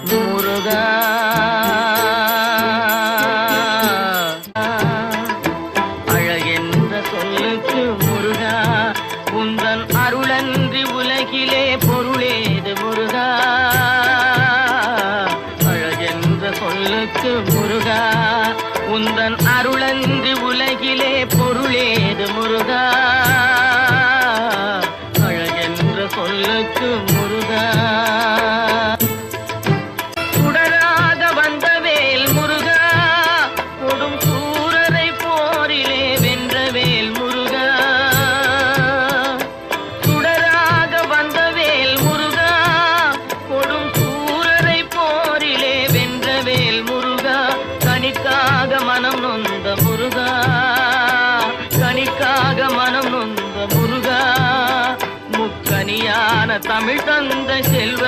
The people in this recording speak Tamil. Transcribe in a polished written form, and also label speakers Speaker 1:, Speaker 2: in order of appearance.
Speaker 1: முருகா அழகென்ற சொல்லுக்கு முருகா உந்தன் அருளன்றி உலகிலே பொருளேது முருகா அழகென்ற சொல்லுக்கு முருகா உந்தன் அருளன்றி உலகிலே பொருளேது முருகா அழகென்ற சொல்லுக்கு முருகா சுடராக வந்த வேல் முருகா கொடும் சூரரை போரிலே வென்ற வேல் முருகா சுடராக வந்த வேல் முருகா கொடும் சூரரை போரிலே வென்ற வேல் முருகா கனிக்காக மனம் நொந்த முருகா கனிக்காக மனம் நொந்த முருகா முக்கனியான தமிழ் தந்த செல்வ